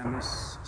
MS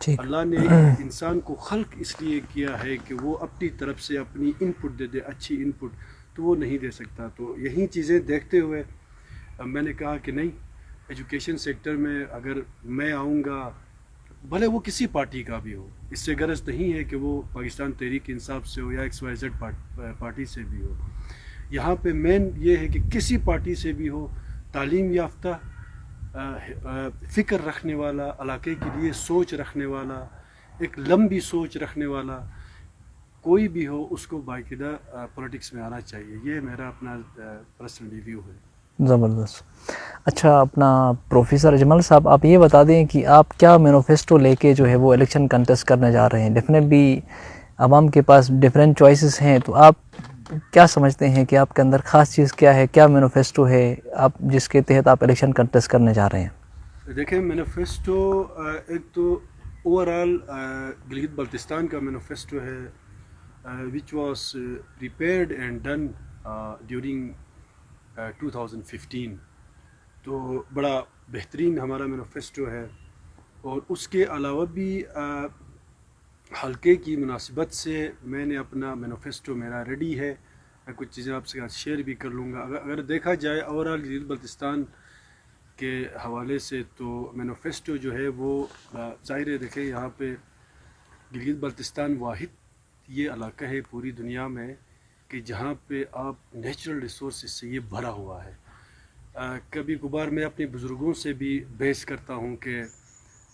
ٹھیک. اللہ نے انسان کو خلق اس لیے کیا ہے کہ وہ اپنی طرف سے اپنی ان پٹ دے دے، اچھی ان پٹ تو وہ نہیں دے سکتا. تو یہی چیزیں دیکھتے ہوئے میں نے کہا کہ نہیں، ایجوکیشن سیکٹر میں اگر میں آؤں گا، بھلے وہ کسی پارٹی کا بھی ہو، اس سے غرض نہیں ہے کہ وہ پاکستان تحریک انصاف سے ہو یا XYZ پارٹی سے بھی ہو. یہاں پہ مین یہ ہے کہ کسی پارٹی سے بھی ہو، تعلیم یافتہ، فکر رکھنے والا، علاقے کے لیے سوچ رکھنے والا، ایک لمبی سوچ رکھنے والا کوئی بھی ہو، اس کو باقاعدہ پولیٹکس میں آنا چاہیے. یہ میرا اپنا پرسنل ریویو ہے. زبردست. اچھا، اپنا پروفیسر اجمل صاحب، آپ یہ بتا دیں کہ آپ کیا مینوفیسٹو لے کے جو ہے وہ الیکشن کنٹیسٹ کرنے جا رہے ہیں؟ ڈیفینیٹلی عوام کے پاس ڈیفرینٹ چوائسیز ہیں، تو آپ کیا سمجھتے ہیں کہ آپ کے اندر خاص چیز کیا ہے، کیا مینوفیسٹو ہے آپ جس کے تحت آپ الیکشن کنٹیسٹ کرنے جا رہے ہیں؟ دیکھیں، مینوفیسٹو ایک تو اوور آل گلگت بلتستان کا مینوفیسٹو ہے which was prepared and done during 2015. تو بڑا بہترین ہمارا مینوفیسٹو ہے. اور اس کے علاوہ بھی حلقے کی مناسبت سے میں نے اپنا مینوفیسٹو میرا ریڈی ہے. میں کچھ چیزیں آپ سے شیئر بھی کر لوں گا. اگر دیکھا جائے اوور آل گلگت بلتستان کے حوالے سے تو مینوفیسٹو جو ہے وہ ظاہر ہے. دیکھیں، یہاں پہ گلگت بلتستان واحد یہ علاقہ ہے پوری دنیا میں کہ جہاں پہ آپ نیچرل ریسورسز سے یہ بھرا ہوا ہے. کبھی کبھار میں اپنے بزرگوں سے بھی بحث کرتا ہوں کہ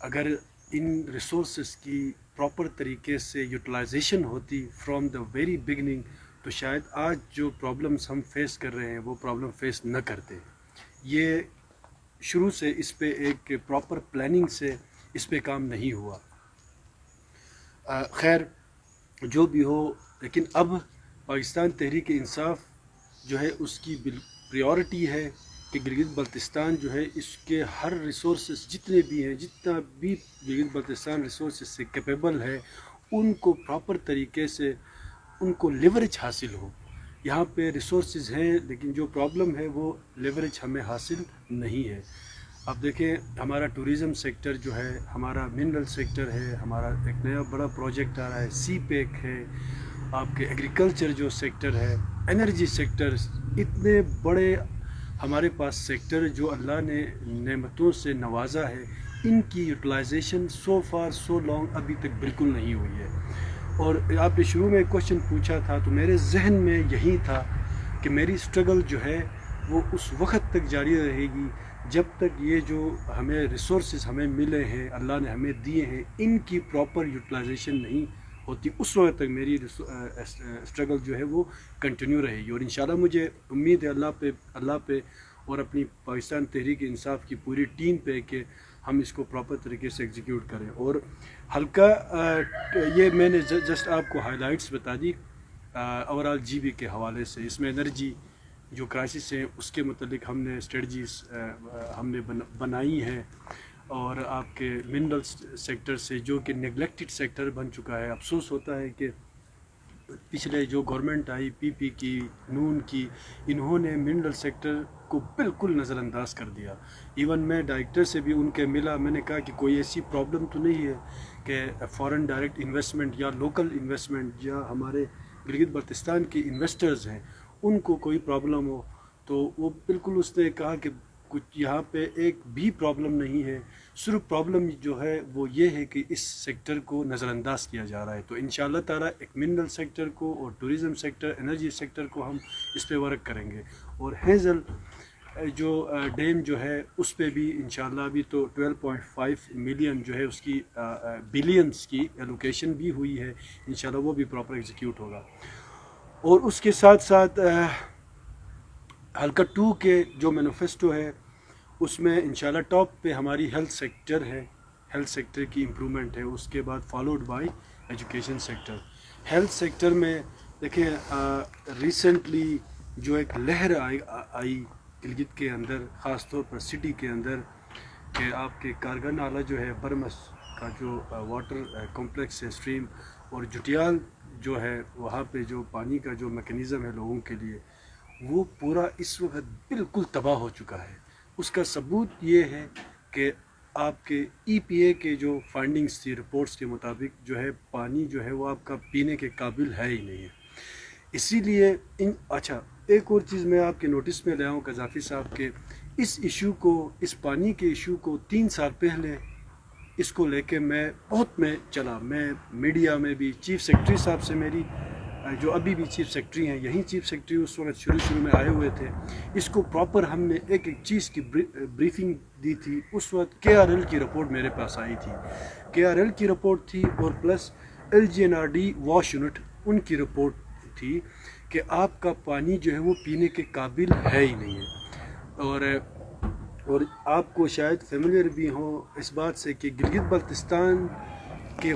اگر ان ریسورسز کی پراپر طریقے سے یوٹیلائزیشن ہوتی فرام دا ویری بگننگ تو شاید آج جو پرابلمس ہم فیس کر رہے ہیں وہ پرابلم فیس نہ کرتے. یہ شروع سے اس پہ ایک پراپر پلاننگ سے اس پہ کام نہیں ہوا. خیر جو بھی ہو، لیکن اب پاکستان تحریک انصاف جو ہے اس کی پریورٹی ہے کہ گلگت بلتستان جو ہے اس کے ہر ریسورسز جتنے بھی ہیں، جتنا بھی گلگت بلتستان ریسورسز سے کیپیبل ہے، ان کو پراپر طریقے سے ان کو لیوریج حاصل ہو. یہاں پہ ریسورسز ہیں لیکن جو پرابلم ہے وہ لیوریج ہمیں حاصل نہیں ہے. اب دیکھیں، ہمارا ٹوریزم سیکٹر جو ہے، ہمارا منرل سیکٹر ہے، ہمارا ایک نیا بڑا پروجیکٹ آ رہا ہے، سی پیک ہے، آپ کے ایگریکلچر جو سیکٹر ہے، انرجی سیکٹر، اتنے بڑے ہمارے پاس سیکٹر جو اللہ نے نعمتوں سے نوازا ہے، ان کی utilization so far so long ابھی تک بالکل نہیں ہوئی ہے. اور آپ نے شروع میں ایک کوشچن پوچھا تھا تو میرے ذہن میں یہی تھا کہ میری سٹرگل جو ہے وہ اس وقت تک جاری رہے گی جب تک یہ جو ہمیں ریسورسز ہمیں ملے ہیں، اللہ نے ہمیں دیے ہیں، ان کی پراپر یوٹیلائزیشن نہیں ہوتی. اس وقت تک میری سٹرگل جو ہے وہ کنٹینیو رہے گی. اور انشاءاللہ مجھے امید ہے اللہ پہ اور اپنی پاکستان تحریک انصاف کی پوری ٹیم پہ کہ ہم اس کو پراپر طریقے سے ایگزیکیوٹ کریں. اور حلقہ یہ میں نے جسٹ آپ کو ہائی لائٹس بتا دی اوور آل GB کے حوالے سے. اس میں انرجی جو کرائسس ہیں اس کے متعلق ہم نے اسٹریٹجیز ہم نے بنائی ہیں. اور آپ کے منرل سیکٹر سے جو کہ نیگلیکٹڈ سیکٹر بن چکا ہے. افسوس ہوتا ہے کہ پچھلے جو گورنمنٹ آئی PP کی، نون کی، انہوں نے منرل سیکٹر کو بالکل نظر انداز کر دیا. ایون میں ڈائریکٹر سے بھی ان کے ملا، میں نے کہا کہ کوئی ایسی پرابلم تو نہیں ہے کہ فارن ڈائریکٹ انویسٹمنٹ یا لوکل انویسٹمنٹ یا ہمارے گلگت بلتستان کے انویسٹرز ہیں ان کو کوئی پرابلم ہو. تو وہ بالکل اس نے کہا کہ کچھ یہاں پہ ایک بھی پرابلم نہیں ہے، صرف پرابلم جو ہے وہ یہ ہے کہ اس سیکٹر کو نظر انداز کیا جا رہا ہے. تو انشاءاللہ تعالیٰ ایک منرل سیکٹر کو اور ٹوریزم سیکٹر، انرجی سیکٹر کو ہم اس پہ ورک کریں گے. اور ہیزل جو ڈیم جو ہے اس پہ بھی انشاءاللہ ابھی تو 12.5 ملین جو ہے اس کی بلینز کی ایلوکیشن بھی ہوئی ہے. انشاءاللہ وہ بھی پراپر ایگزیکیوٹ ہوگا. اور اس کے ساتھ ساتھ حلقہ 2 کے جو مینوفیسٹو ہے اس میں انشاءاللہ ٹاپ پہ ہماری ہیلتھ سیکٹر ہے، ہیلتھ سیکٹر کی امپرومنٹ ہے. اس کے بعد followed by education sector. Health sector میں دیکھیں ریسنٹلی جو ایک لہر آئی گلگت کے اندر، خاص طور پر سٹی کے اندر، کہ آپ کے کارگاہ نالہ جو ہے، برمس کا جو واٹر کمپلیکس ہے، اسٹریم، اور جٹیال جو ہے وہاں پہ جو پانی کا جو میکینزم ہے لوگوں کے لیے، وہ پورا اس وقت بالکل تباہ ہو چکا ہے. اس کا ثبوت یہ ہے کہ آپ کے ای پی اے کے جو فائنڈنگز تھی رپورٹس کے مطابق جو ہے پانی جو ہے وہ آپ کا پینے کے قابل ہے ہی نہیں ہے. اسی لیے اچھا ایک اور چیز میں آپ کے نوٹس میں لے آؤں قذافی صاحب کے اس ایشو کو, اس پانی کے ایشو کو 3 سال پہلے اس کو لے کے میں چلا. میں میڈیا میں بھی چیف سیکرٹری صاحب سے, میری جو ابھی بھی چیف سیکرٹری ہیں, یہیں چیف سیکرٹری اس وقت شروع میں آئے ہوئے تھے, اس کو پراپر ہم نے ایک چیز کی بریفنگ دی تھی. اس وقت KRL کی رپورٹ میرے پاس آئی تھی, KRL کی رپورٹ تھی اور plus LGNRD wash unit in کی رپورٹ تھی کہ آپ کا پانی جو ہے وہ پینے کے قابل ہے ہی نہیں ہے. اور آپ کو شاید فیملیئر بھی ہو اس بات سے کہ گلگت بلتستان کے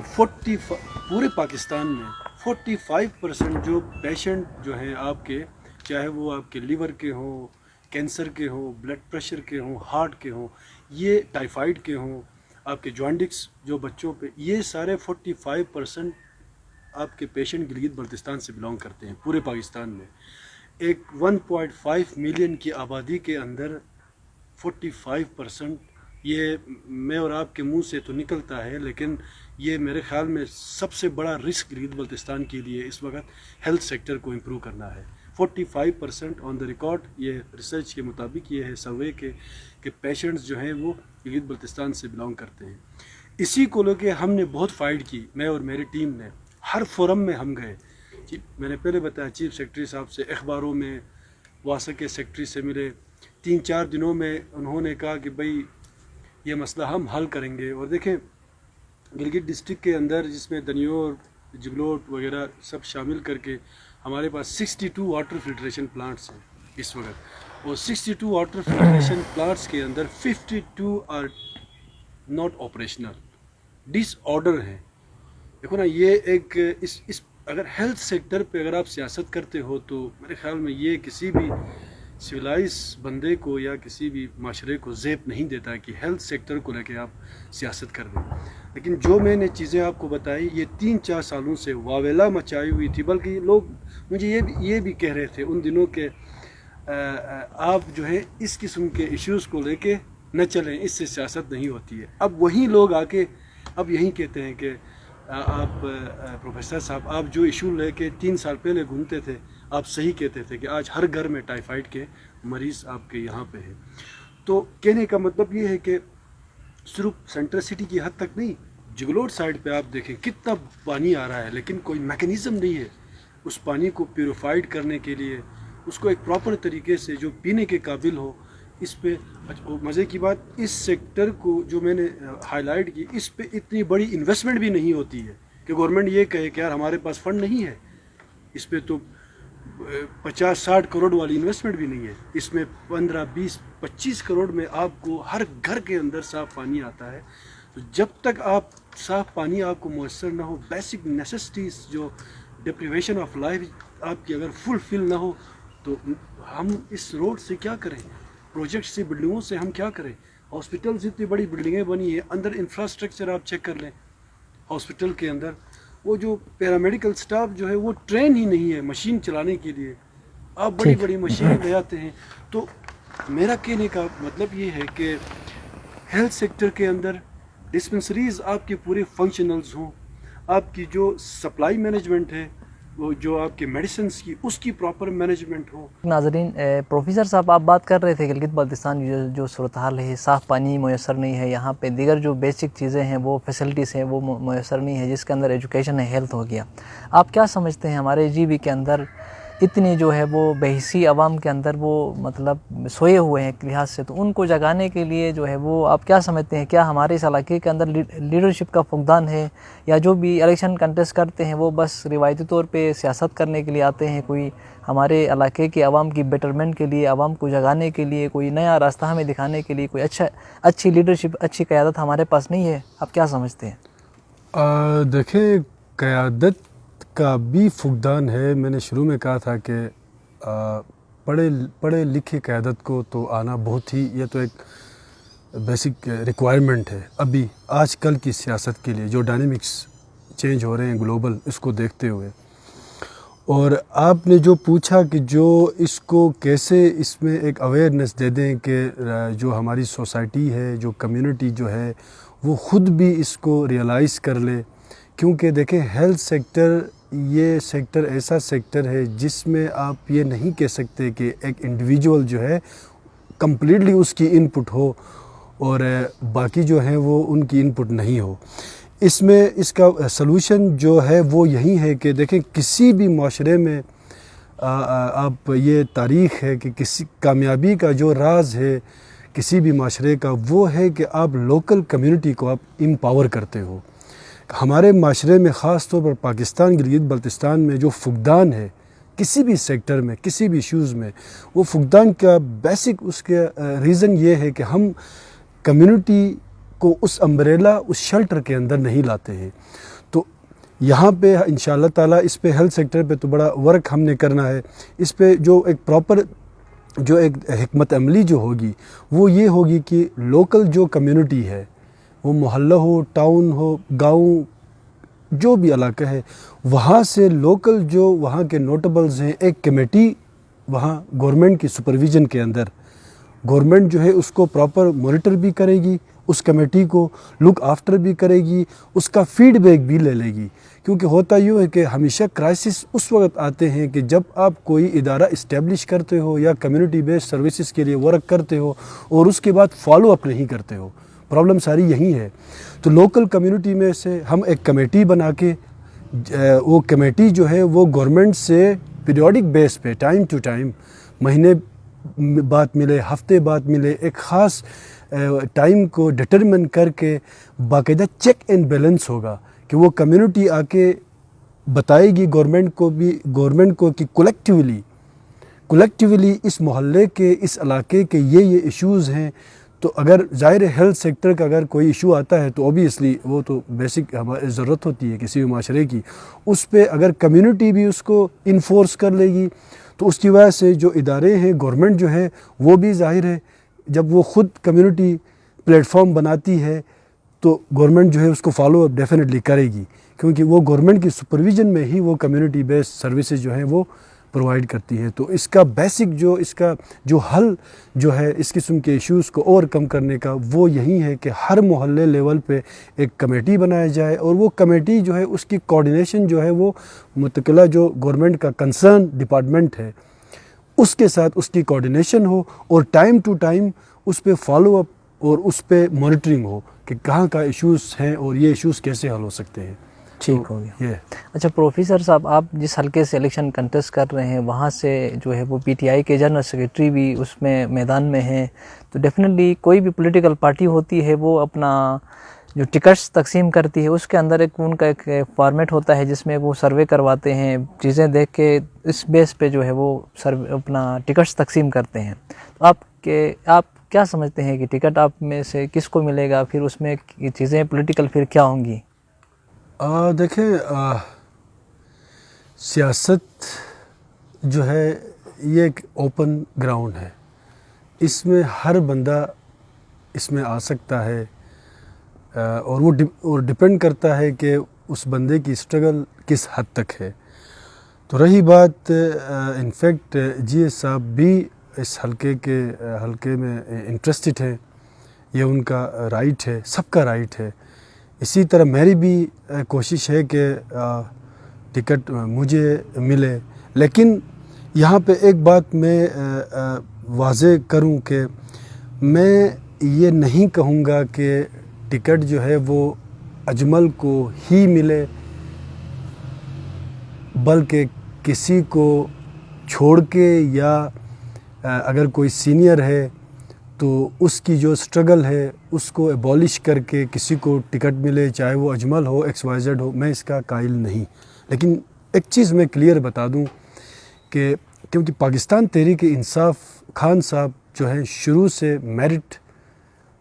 پورے پاکستان میں 45% جو پیشنٹ جو ہیں آپ کے, چاہے وہ آپ کے لیور کے ہوں, کینسر کے ہوں, بلڈ پریشر کے ہوں, ہارٹ کے ہوں, یہ ٹائیفائڈ کے ہوں, آپ کے جوانڈکس جو بچوں پہ, یہ سارے 45% آپ کے پیشنٹ گلگت بلتستان سے بلانگ کرتے ہیں پورے پاکستان میں. ایک 1.5 ملین کی آبادی کے اندر 45%, یہ میں اور آپ کے منہ سے تو نکلتا ہے, لیکن یہ میرے خیال میں سب سے بڑا رسک گلگت بلتستان کے لیے اس وقت ہیلتھ سیکٹر کو امپروو کرنا ہے. 45% آن دا ریکارڈ, یہ ریسرچ کے مطابق یہ ہے سروے کے کہ پیشنٹس جو ہیں وہ گلگت بلتستان سے بلانگ کرتے ہیں. اسی کو لے کے ہم نے بہت فائٹ کی, میں اور میری ٹیم نے ہر فورم میں ہم گئے. میں نے پہلے بتایا چیف سیکرٹری صاحب سے, اخباروں میں, واسا کے سیکرٹری سے ملے, 3-4 دنوں میں انہوں نے کہا کہ بھئی یہ مسئلہ ہم حل کریں گے. اور دیکھیں گلگت ڈسٹرکٹ کے اندر جس میں دنیور, جگلوٹ وغیرہ سب شامل کر کے ہمارے پاس 62 واٹر فلٹریشن پلانٹس ہیں اس وقت, اور 62 واٹر فلٹریشن پلانٹس کے اندر 52 are not operational, disorder ہیں. دیکھو نا, یہ ایک اس اگر ہیلتھ سیکٹر پہ اگر آپ سیاست کرتے ہو تو میرے خیال میں یہ کسی بھی سویلائز بندے کو یا کسی بھی معاشرے کو زیب نہیں دیتا کہ ہیلتھ سیکٹر کو لے کے آپ سیاست کر دیں. لیکن جو میں نے چیزیں آپ کو بتائی یہ 3-4 سالوں سے واویلا مچائی ہوئی تھی, بلکہ لوگ مجھے یہ بھی کہہ رہے تھے ان دنوں کہ آپ جو ہے اس قسم کے ایشوز کو لے کے نہ چلیں, اس سے سیاست نہیں ہوتی ہے. اب وہی لوگ آ کے اب یہی کہتے ہیں کہ آپ پروفیسر صاحب آپ جو ایشو لے کے 3 سال پہلے گھومتے تھے, آپ صحیح کہتے تھے کہ آج ہر گھر میں ٹائیفائڈ کے مریض آپ کے یہاں پہ ہیں. تو کہنے کا مطلب یہ ہے کہ صرف سینٹر سٹی کی حد تک نہیں, جگلوٹ سائڈ پہ آپ دیکھیں کتنا پانی آ رہا ہے, لیکن کوئی میکانزم نہیں ہے اس پانی کو پیوریفائڈ کرنے کے لیے, اس کو ایک پراپر طریقے سے جو پینے کے قابل ہو. اس پہ مزے کی بات, اس سیکٹر کو جو میں نے ہائی لائٹ کی, اس پہ اتنی بڑی انویسٹمنٹ بھی نہیں ہوتی ہے کہ گورنمنٹ یہ کہے کہ یار ہمارے پاس فنڈ نہیں ہے. اس پہ تو 50-60 کروڑ والی انویسٹمنٹ بھی نہیں ہے. اس میں 15-20-25 کروڑ میں آپ کو ہر گھر کے اندر صاف پانی آتا ہے. تو جب تک آپ صاف پانی آپ کو میسر نہ ہو, بیسک نیسیسٹیز جو ڈپریویشن آف لائف آپ کی اگر فلفل نہ ہو, تو ہم اس روڈ سے کیا کریں, پروجیکٹ سے, بلڈنگوں سے ہم کیا کریں. ہاسپٹلز اتنی بڑی بلڈنگیں بنی ہیں, اندر انفراسٹرکچر آپ چیک کر لیں ہاسپٹل کے اندر, وہ جو پیرامیڈیکل سٹاف جو ہے وہ ٹرین ہی نہیں ہے مشین چلانے کے لیے. آپ بڑی بڑی مشینیں لے آتے ہیں. تو میرا کہنے کا مطلب یہ ہے کہ ہیلتھ سیکٹر کے اندر ڈسپنسریز آپ کے پورے فنکشنلز ہوں, آپ کی جو سپلائی مینجمنٹ ہے وہ جو آپ کے میڈیسنز کی اس کی پراپر مینجمنٹ ہو. ناظرین, پروفیسر صاحب آپ بات کر رہے تھے گلگت بلتستان جو صورتحال ہے, صاف پانی میسر نہیں ہے یہاں پہ, دیگر جو بیسک چیزیں ہیں وہ فیسلٹیز ہیں وہ میسر نہیں ہے, جس کے اندر ایجوکیشن ہے, ہیلتھ ہو گیا. آپ کیا سمجھتے ہیں ہمارے جی بی کے اندر اتنی جو ہے وہ بحثی عوام کے اندر وہ مطلب سوئے ہوئے ہیں ایک لحاظ سے, تو ان کو جگانے کے لیے جو ہے وہ آپ کیا سمجھتے ہیں, کیا ہمارے اس علاقے کے اندر لیڈرشپ کا فقدان ہے, یا جو بھی الیکشن کنٹیسٹ کرتے ہیں وہ بس روایتی طور پہ سیاست کرنے کے لیے آتے ہیں, کوئی ہمارے علاقے کے عوام کی بیٹرمنٹ کے لیے, عوام کو جگانے کے لیے, کوئی نیا راستہ ہمیں دکھانے کے لیے کوئی اچھی لیڈرشپ, اچھی قیادت ہمارے پاس نہیں ہے؟ آپ کیا سمجھتے ہیں؟ دیکھیں, قیادت کا بھی فقدان ہے. میں نے شروع میں کہا تھا کہ پڑھے لکھے قیادت کو تو آنا بہت ہی, یہ تو ایک بیسک ریکوائرمنٹ ہے ابھی آج کل کی سیاست کے لیے, جو ڈائنامکس چینج ہو رہے ہیں گلوبل, اس کو دیکھتے ہوئے. اور آپ نے جو پوچھا کہ جو اس کو کیسے اس میں ایک اویئرنیس دے دیں کہ جو ہماری سوسائٹی ہے، جو کمیونٹی جو ہے، وہ خود بھی اس کو ریئلائز کر لے، کیونکہ دیکھیں ہیلتھ سیکٹر یہ سیکٹر ایسا سیکٹر ہے جس میں آپ یہ نہیں کہہ سکتے کہ ایک انڈیویجول جو ہے کمپلیٹلی اس کی ان پٹ ہو اور باقی جو ہیں وہ ان کی ان پٹ نہیں ہو۔ اس میں اس کا سلوشن جو ہے وہ یہی ہے کہ دیکھیں کسی بھی معاشرے میں آپ یہ تاریخ ہے کہ کسی کامیابی کا جو راز ہے کسی بھی معاشرے کا وہ ہے کہ آپ لوکل کمیونٹی کو آپ امپاور کرتے ہو۔ ہمارے معاشرے میں خاص طور پر پاکستان گلگت بلتستان میں جو فقدان ہے کسی بھی سیکٹر میں کسی بھی ایشوز میں، وہ فقدان کا بیسک اس کے ریزن یہ ہے کہ ہم کمیونٹی کو اس امبریلا اس شیلٹر کے اندر نہیں لاتے ہیں۔ تو یہاں پہ انشاءاللہ تعالیٰ اس پہ ہیلتھ سیکٹر پہ تو بڑا ورک ہم نے کرنا ہے۔ اس پہ جو ایک پراپر جو ایک حکمت عملی جو ہوگی وہ یہ ہوگی کہ لوکل جو کمیونٹی ہے، وہ محلہ ہو، ٹاؤن ہو، گاؤں، جو بھی علاقہ ہے، وہاں سے لوکل جو وہاں کے نوٹیبلز ہیں، ایک کمیٹی وہاں گورنمنٹ کی سپرویژن کے اندر گورنمنٹ جو ہے اس کو پراپر مانیٹر بھی کرے گی، اس کمیٹی کو لک آفٹر بھی کرے گی، اس کا فیڈ بیک بھی لے لے گی۔ کیونکہ ہوتا یوں ہے کہ ہمیشہ کرائسس اس وقت آتے ہیں کہ جب آپ کوئی ادارہ اسٹیبلش کرتے ہو یا کمیونٹی بیسڈ سروسز کے لیے ورک کرتے ہو اور اس کے بعد فالو اپ نہیں کرتے ہو۔ پرابلم ساری یہی ہے۔ تو لوکل کمیونٹی میں سے ہم ایک کمیٹی بنا کے وہ کمیٹی جو ہے وہ گورنمنٹ سے پیریوڈک بیس پہ ٹائم ٹو ٹائم، مہینے بعد ملے، ہفتے بعد ملے، ایک خاص ٹائم کو ڈٹرمن کر کے باقاعدہ چیک اینڈ بیلنس ہوگا کہ وہ کمیونٹی آ کے بتائے گی گورنمنٹ کو کہ کولیکٹیولی اس محلے کے اس علاقے کے یہ ایشوز ہیں۔ تو اگر ظاہر ہیلتھ سیکٹر کا اگر کوئی ایشو آتا ہے تو اوبیسلی وہ تو بیسک ضرورت ہوتی ہے کسی بھی معاشرے کی، اس پہ اگر کمیونٹی بھی اس کو انفورس کر لے گی تو اس کی وجہ سے جو ادارے ہیں گورنمنٹ جو ہے وہ بھی ظاہر ہے جب وہ خود کمیونٹی پلیٹ فارم بناتی ہے تو گورنمنٹ جو ہے اس کو فالو اپ ڈیفینیٹلی کرے گی، کیونکہ وہ گورنمنٹ کی سپرویژن میں ہی وہ کمیونٹی بیسڈ سروسز جو ہیں وہ پرووائڈ کرتی ہے۔ تو اس کا بیسک اس کا جو حل جو ہے اس قسم کے ایشوز کو اوور کم کرنے کا وہ یہی ہے کہ ہر محلے لیول پہ ایک کمیٹی بنایا جائے اور وہ کمیٹی جو ہے اس کی کوارڈینیشن جو ہے وہ متکلہ جو گورنمنٹ کا کنسرن ڈپارٹمنٹ ہے اس کے ساتھ اس کی کوارڈینیشن ہو اور ٹائم ٹو ٹائم اس پہ فالو اپ اور اس پہ مانیٹرنگ ہو کہ کہاں کا ایشوز ہیں اور یہ ایشوز کیسے حل ہو سکتے ہیں۔ ٹھیک ہو گیا۔ اچھا پروفیسر صاحب، آپ جس حلقے سے الیکشن کنٹیسٹ کر رہے ہیں وہاں سے جو ہے وہ پی ٹی آئی کے جنرل سیکریٹری بھی اس میں میدان میں ہیں، تو ڈیفینیٹلی کوئی بھی پولیٹیکل پارٹی ہوتی ہے وہ اپنا جو ٹکٹس تقسیم کرتی ہے اس کے اندر ان کا ایک فارمیٹ ہوتا ہے جس میں وہ سروے کرواتے ہیں، چیزیں دیکھ کے اس بیس پہ جو ہے وہ اپنا ٹکٹس تقسیم کرتے ہیں۔ تو آپ کیا سمجھتے ہیں کہ ٹکٹ آپ میں سے کس کو ملے گا، پھر اس میں چیزیں پولیٹیکل پھر کیا ہوں گی؟ دیکھیں سیاست جو ہے یہ ایک اوپن گراؤنڈ ہے، اس میں ہر بندہ اس میں آ سکتا ہے اور وہ ڈپینڈ کرتا ہے کہ اس بندے کی اسٹرگل کس حد تک ہے۔ تو رہی بات انفیکٹ جی ایس صاحب بھی اس حلقے میں انٹرسٹڈ ہیں، یہ ان کا رائٹ ہے، سب کا رائٹ ہے۔ اسی طرح میری بھی کوشش ہے کہ ٹکٹ مجھے ملے، لیکن یہاں پہ ایک بات میں واضح کروں کہ میں یہ نہیں کہوں گا کہ ٹکٹ جو ہے وہ اجمل کو ہی ملے، بلکہ کسی کو چھوڑ کے یا اگر کوئی سینئر ہے تو اس کی جو سٹرگل ہے اس کو ایبولش کر کے کسی کو ٹکٹ ملے، چاہے وہ اجمل ہو ایکس وائی زیڈ ہو، میں اس کا قائل نہیں۔ لیکن ایک چیز میں کلیئر بتا دوں کہ کیونکہ پاکستان تحریک انصاف خان صاحب جو ہیں شروع سے میرٹ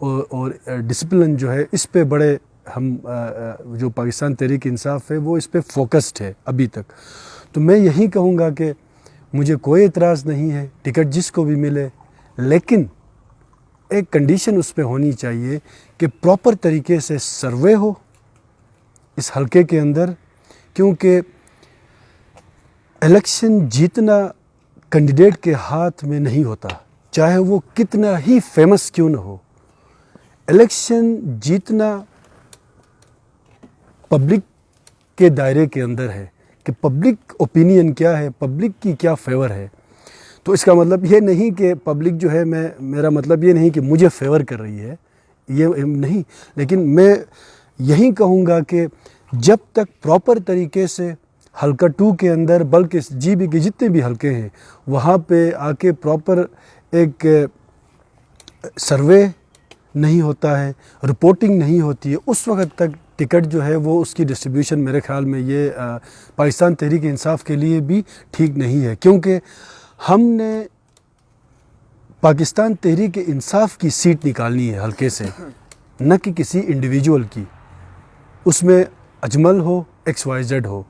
اور ڈسپلن جو ہے اس پہ بڑے ہم جو پاکستان تحریک انصاف ہے وہ اس پہ فوکسڈ ہے ابھی تک۔ تو میں یہی کہوں گا کہ مجھے کوئی اعتراض نہیں ہے ٹکٹ جس کو بھی ملے، لیکن ایک کنڈیشن اس پہ ہونی چاہیے کہ پراپر طریقے سے سروے ہو اس حلقے کے اندر، کیونکہ الیکشن جیتنا کینڈیڈیٹ کے ہاتھ میں نہیں ہوتا، چاہے وہ کتنا ہی فیمس کیوں نہ ہو. الیکشن جیتنا پبلک کے دائرے کے اندر ہے کہ پبلک اوپینین کیا ہے، پبلک کی کیا فیور ہے. تو اس کا مطلب یہ نہیں کہ پبلک جو ہے میرا مطلب یہ نہیں کہ مجھے فیور کر رہی ہے، یہ نہیں، لیکن میں یہی کہوں گا کہ جب تک پراپر طریقے سے حلقہ 2 کے اندر، بلکہ جی بی کے جتنے بھی حلقے ہیں وہاں پہ آ کے پراپر ایک سروے نہیں ہوتا ہے، رپورٹنگ نہیں ہوتی ہے، اس وقت تک ٹکٹ جو ہے وہ اس کی ڈسٹریبیوشن میرے خیال میں یہ پاکستان تحریک انصاف کے لیے بھی ٹھیک نہیں ہے. کیونکہ ہم نے پاکستان تحریک انصاف کی سیٹ نکالنی ہے حلقے سے، نہ کہ کسی انڈیویجول کی، اس میں اجمل ہو، XYZ ہو.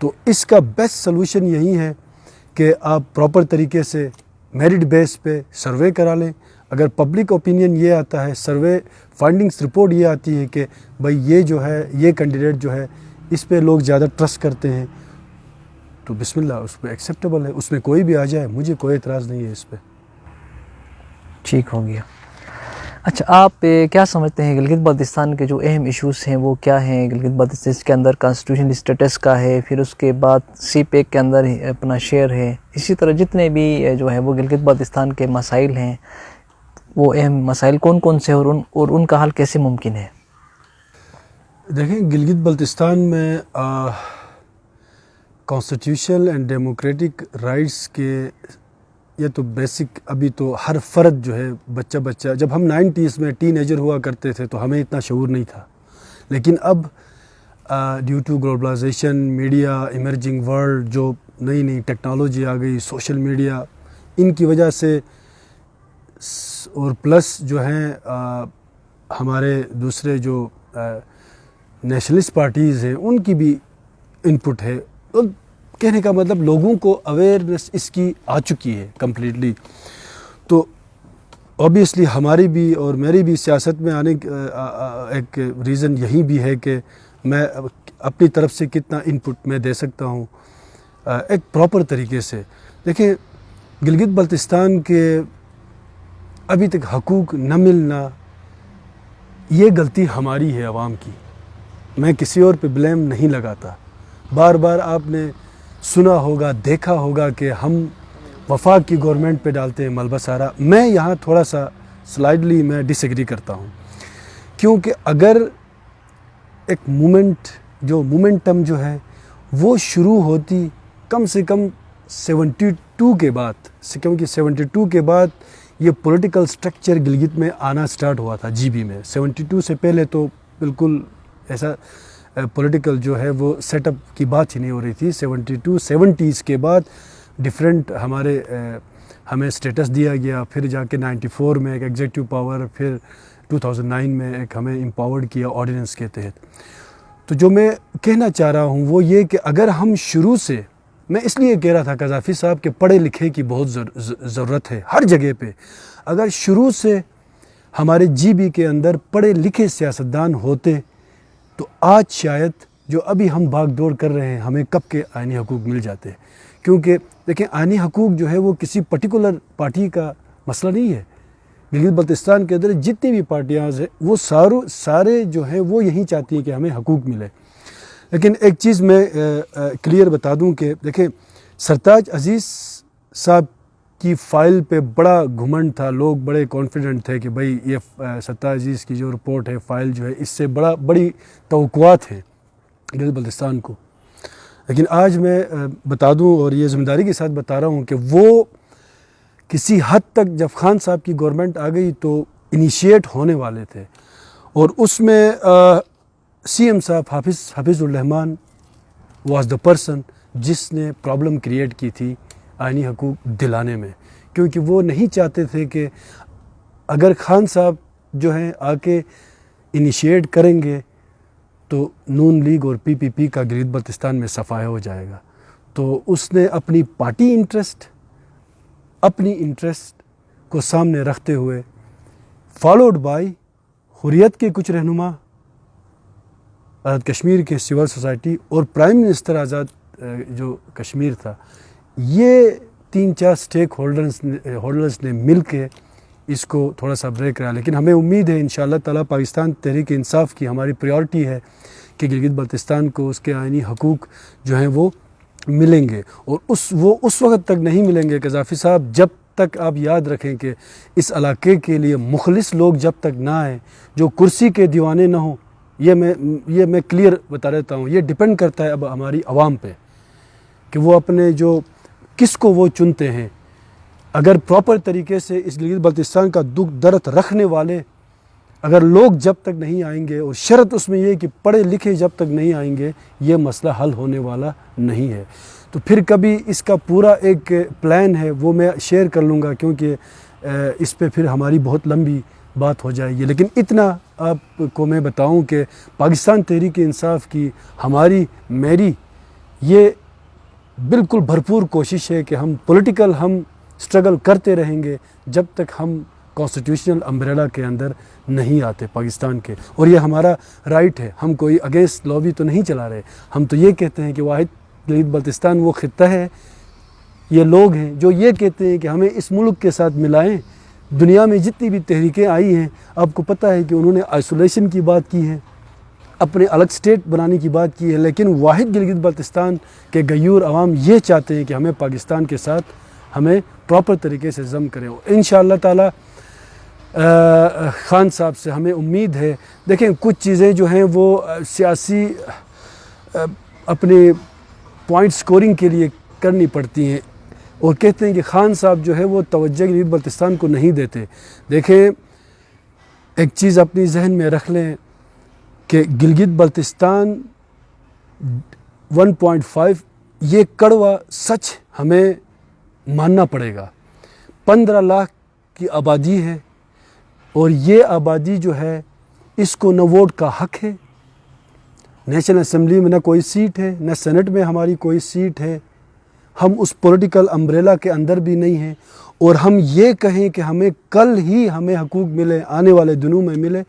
تو اس کا بیسٹ سلوشن یہی ہے کہ آپ پراپر طریقے سے میرٹ بیس پہ سروے کرا لیں. اگر پبلک اوپینین یہ آتا ہے، سروے فائنڈنگز رپورٹ یہ آتی ہے کہ بھائی یہ جو ہے، یہ کینڈیڈیٹ جو ہے اس پہ لوگ زیادہ ٹرسٹ کرتے ہیں، تو بسم اللہ، اس پہ ایکسیپٹیبل ہے، اس میں کوئی بھی آ جائے، مجھے کوئی اعتراض نہیں ہے اس پہ. ٹھیک ہو گیا. اچھا، آپ کیا سمجھتے ہیں گلگت بلتستان کے جو اہم ایشوز ہیں وہ کیا ہیں؟ گلگت بلتستان کے اندر کانسٹیٹیوشن اسٹیٹس کا ہے، پھر اس کے بعد سی پیک کے اندر اپنا شیئر ہے، اسی طرح جتنے بھی جو ہے وہ گلگت بلتستان کے مسائل ہیں، وہ اہم مسائل کون کون سے اور ان کا حل کیسے ممکن ہے؟ دیکھیں، گلگت بلتستان میں کانسٹیٹیوشنل اینڈ ڈیموکریٹک رائٹس کے یہ تو بیسک، ابھی تو ہر فرد جو ہے بچہ جب ہم 90s میں ٹین ایجر ہوا کرتے تھے تو ہمیں اتنا شعور نہیں تھا، لیکن اب due to globalization, media, emerging world, جو نئی نئی ٹیکنالوجی آ گئی، سوشل میڈیا، ان کی وجہ سے اور پلس جو ہیں ہمارے دوسرے جو نیشنلسٹ پارٹیز ہیں ان کی بھی انپٹ ہے. کہنے کا مطلب لوگوں کو اویئرنیس اس کی آ چکی ہے کمپلیٹلی. تو اوبیسلی ہماری بھی اور میری بھی سیاست میں آنے ایک ریزن یہی بھی ہے کہ میں اپنی طرف سے کتنا انپٹ میں دے سکتا ہوں ایک پراپر طریقے سے. دیکھیں، گلگت بلتستان کے ابھی تک حقوق نہ ملنا، یہ غلطی ہماری ہے عوام کی، میں کسی اور پہ بلیم نہیں لگاتا. بار بار آپ نے سنا ہوگا، دیکھا ہوگا کہ ہم وفاق کی گورنمنٹ پہ ڈالتے ہیں ملبہ سارا. میں یہاں تھوڑا سا سلائڈلی میں ڈس ایگری کرتا ہوں، کیونکہ اگر ایک مومنٹم جو ہے وہ شروع ہوتی کم سے کم 72 کے بعد، کیونکہ 72 کے بعد یہ پولیٹیکل سٹرکچر گلگت میں آنا سٹارٹ ہوا تھا جی بی میں. 72 سے پہلے تو بالکل ایسا پولیٹیکل جو ہے وہ سیٹ اپ کی بات ہی نہیں ہو رہی تھی. 70s کے بعد ڈیفرنٹ ہمیں سٹیٹس دیا گیا، پھر جا کے 94 میں ایک ایگزیکٹو پاور، پھر 2009 میں ایک ہمیں امپاورڈ کیا آرڈیننس کے تحت. تو جو میں کہنا چاہ رہا ہوں وہ یہ کہ اگر ہم شروع سے، میں اس لیے کہہ رہا تھا قذافی صاحب کہ پڑھے لکھے کی بہت ضرورت ہے ہر جگہ پہ. اگر شروع سے ہمارے جی بی کے اندر پڑھے لکھے سیاستدان ہوتے تو آج شاید جو ابھی ہم بھاگ دوڑ کر رہے ہیں ہمیں کب کے آئینی حقوق مل جاتے. کیونکہ دیکھیں، آئینی حقوق جو ہے وہ کسی پرٹیکولر پارٹی کا مسئلہ نہیں ہے. گلگت بلتستان کے اندر جتنی بھی پارٹیاں ہیں وہ سارے جو ہیں وہ یہی چاہتی ہیں کہ ہمیں حقوق ملے. لیکن ایک چیز میں کلیئر بتا دوں کہ دیکھیں، سرتاج عزیز صاحب کی فائل پہ بڑا گھمنڈ تھا، لوگ بڑے کانفیڈنٹ تھے کہ بھائی یہ سرتاج عزیز کی جو رپورٹ ہے، فائل جو ہے، اس سے بڑی توقعات ہیں گلگت بلتستان کو. لیکن آج میں بتا دوں اور یہ ذمہ داری کے ساتھ بتا رہا ہوں کہ وہ کسی حد تک جب خان صاحب کی گورنمنٹ آ گئی تو انیشیٹ ہونے والے تھے، اور اس میں سی ایم صاحب حافظ الرحمان واز دا پرسن جس نے پرابلم کریٹ کی تھی آئینی حقوق دلانے میں. کیونکہ وہ نہیں چاہتے تھے کہ اگر خان صاحب جو ہیں آ کے انیشیٹ کریں گے تو نون لیگ اور پی پی پی کا گلگت بلتستان میں صفایا ہو جائے گا. تو اس نے اپنی پارٹی انٹرسٹ کو سامنے رکھتے ہوئے، فالوڈ بائی حریت کے کچھ رہنما، آزاد کشمیر کے سول سوسائٹی اور پرائم منسٹر آزاد جو کشمیر تھا، یہ 3-4 اسٹیک ہولڈرز نے مل کے اس کو تھوڑا سا بریک کرا. لیکن ہمیں امید ہے انشاءاللہ تعالیٰ پاکستان تحریک انصاف کی ہماری پریورٹی ہے کہ گلگت بلتستان کو اس کے آئینی حقوق جو ہیں وہ ملیں گے. اور وہ اس وقت تک نہیں ملیں گے قذافی صاحب جب تک آپ یاد رکھیں کہ اس علاقے کے لیے مخلص لوگ جب تک نہ آئیں، جو کرسی کے دیوانے نہ ہوں. یہ میں کلیئر بتا دیتا ہوں، یہ ڈیپینڈ کرتا ہے اب ہماری عوام پہ کہ وہ اپنے جو کس کو وہ چنتے ہیں. اگر پراپر طریقے سے اس گلگت بلتستان کا دکھ درد رکھنے والے اگر لوگ جب تک نہیں آئیں گے، اور شرط اس میں یہ کہ پڑھے لکھے جب تک نہیں آئیں گے، یہ مسئلہ حل ہونے والا نہیں ہے. تو پھر کبھی اس کا پورا ایک پلان ہے وہ میں شیئر کر لوں گا، کیونکہ اس پہ پھر ہماری بہت لمبی بات ہو جائے گی. لیکن اتنا آپ کو میں بتاؤں کہ پاکستان تحریک انصاف کی میری یہ بالکل بھرپور کوشش ہے کہ ہم پولیٹیکل سٹرگل کرتے رہیں گے جب تک ہم کانسٹیٹیوشنل امبریلا کے اندر نہیں آتے پاکستان کے. اور یہ ہمارا رائٹ ہے، ہم کوئی اگینسٹ لابی تو نہیں چلا رہے. ہم تو یہ کہتے ہیں کہ واحد گلگت بلتستان وہ خطہ ہے، یہ لوگ ہیں جو یہ کہتے ہیں کہ ہمیں اس ملک کے ساتھ ملائیں. دنیا میں جتنی بھی تحریکیں آئی ہیں آپ کو پتہ ہے کہ انہوں نے آئسولیشن کی بات کی ہے، اپنے الگ سٹیٹ بنانے کی بات کی ہے. لیکن واحد گلگت بلتستان کے غیور عوام یہ چاہتے ہیں کہ ہمیں پاکستان کے ساتھ ہمیں پراپر طریقے سے ضم کریں. انشاءاللہ تعالی خان صاحب سے ہمیں امید ہے. دیکھیں کچھ چیزیں جو ہیں وہ سیاسی اپنے پوائنٹ سکورنگ کے لیے کرنی پڑتی ہیں، اور کہتے ہیں کہ خان صاحب جو ہے وہ توجہ گلگت بلتستان کو نہیں دیتے. دیکھیں ایک چیز اپنی ذہن میں رکھ لیں کہ گلگت بلتستان 1.5 یہ کڑوا سچ ہمیں ماننا پڑے گا. 15 لاکھ کی آبادی ہے، اور یہ آبادی جو ہے اس کو نہ ووٹ کا حق ہے، نیشنل اسمبلی میں نہ کوئی سیٹ ہے، نہ سینٹ میں ہماری کوئی سیٹ ہے. ہم اس پولیٹیکل امبریلا کے اندر بھی نہیں ہیں. اور ہم یہ کہیں کہ ہمیں کل ہی ہمیں حقوق ملے، آنے والے دنوں میں ملے،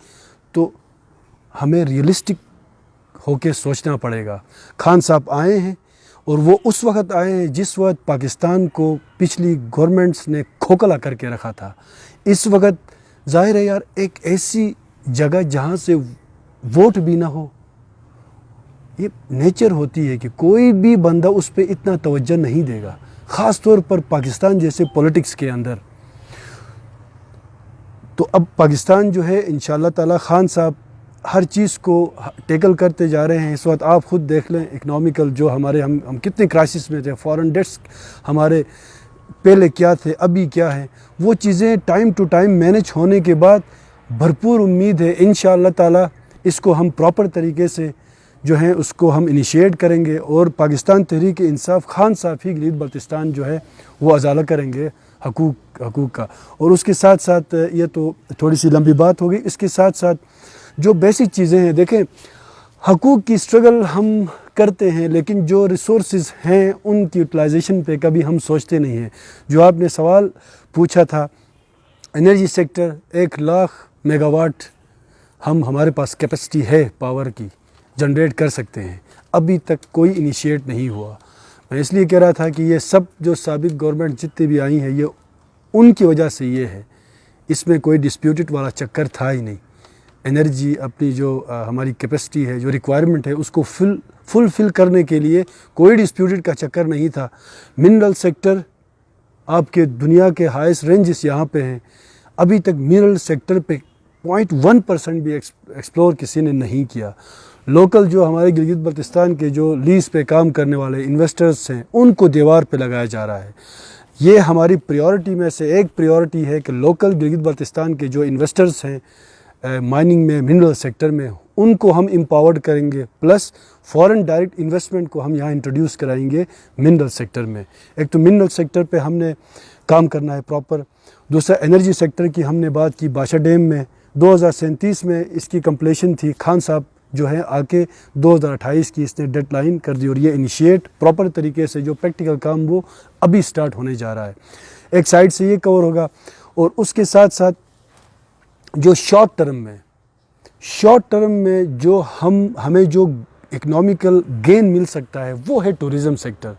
تو ہمیں ریئلسٹک ہو کے سوچنا پڑے گا. خان صاحب آئے ہیں، اور وہ اس وقت آئے ہیں جس وقت پاکستان کو پچھلی گورنمنٹس نے کھوکھلا کر کے رکھا تھا. اس وقت ظاہر ہے یار ایک ایسی جگہ جہاں سے ووٹ بھی نہ ہو، یہ نیچر ہوتی ہے کہ کوئی بھی بندہ اس پہ اتنا توجہ نہیں دے گا، خاص طور پر پاکستان جیسے پولیٹکس کے اندر. تو اب پاکستان جو ہے انشاءاللہ تعالی خان صاحب ہر چیز کو ٹیکل کرتے جا رہے ہیں. اس وقت آپ خود دیکھ لیں اکنامیکل جو ہمارے ہم کتنے کرائسس میں تھے، فارن ڈیٹس ہمارے پہلے کیا تھے ابھی کیا ہے، وہ چیزیں ٹائم ٹو ٹائم مینج ہونے کے بعد بھرپور امید ہے انشاءاللہ تعالی اس کو ہم پراپر طریقے سے جو ہیں اس کو ہم انیشیٹ کریں گے، اور پاکستان تحریک انصاف خان صاحب ہی گلگت بلتستان جو ہے وہ ازالہ کریں گے حقوق کا. اور اس کے ساتھ ساتھ یہ تو تھوڑی سی لمبی بات ہوگی، اس کے ساتھ ساتھ جو بیسک چیزیں ہیں، دیکھیں حقوق کی سٹرگل ہم کرتے ہیں لیکن جو ریسورسز ہیں ان کی یوٹیلائزیشن پہ کبھی ہم سوچتے نہیں ہیں. جو آپ نے سوال پوچھا تھا energy sector, 1 lakh mega what ہمارے پاس کیپیسٹی ہے پاور کی، جنریٹ کر سکتے ہیں. ابھی تک کوئی انیشیٹ نہیں ہوا. میں اس لیے کہہ رہا تھا کہ یہ سب جو سابق گورنمنٹ جتنے بھی آئی ہیں یہ ان کی وجہ سے یہ ہے، اس میں کوئی ڈسپیوٹڈ والا چکر تھا ہی نہیں. انرجی اپنی جو ہماری کیپیسٹی ہے، جو ریکوائرمنٹ ہے، اس کو فل کرنے کے لیے کوئی ڈسپیوٹڈ کا چکر نہیں تھا. منرل سیکٹر آپ کے دنیا کے ہائیسٹ رینجز یہاں پہ ہیں. ابھی تک منرل سیکٹر پہ 0.1% بھی ایکسپلور کسی نے نہیں کیا. لوکل جو ہمارے گلگت بلتستان کے جو لیز پہ کام کرنے والے انویسٹرز ہیں ان کو دیوار پہ لگایا جا رہا ہے. یہ ہماری پریورٹی میں سے ایک پریورٹی ہے کہ لوکل گلگت بلتستان کے جو انویسٹرز ہیں مائننگ میں، منرل سیکٹر میں، ان کو ہم امپاورڈ کریں گے، پلس فورن ڈائریکٹ انویسٹمنٹ کو ہم یہاں انٹروڈیوس کرائیں گے منرل سیکٹر میں. ایک تو منرل سیکٹر پہ ہم نے کام کرنا ہے پراپر. دوسرا انرجی سیکٹر کی ہم نے بات کی، باشا ڈیم میں 2037 میں اس کی کمپلیشن تھی. خان صاحب جو ہے آ کے 2028 کی اس نے ڈیڈ لائن کر دی، اور یہ انیشیٹ پراپر طریقے سے جو پریکٹیکل کام وہ ابھی سٹارٹ ہونے جا رہا ہے. ایک سائڈ سے یہ کور ہوگا، اور اس کے ساتھ ساتھ جو شارٹ ٹرم میں جو ہمیں جو اکنامیکل گین مل سکتا ہے وہ ہے ٹورزم سیکٹر.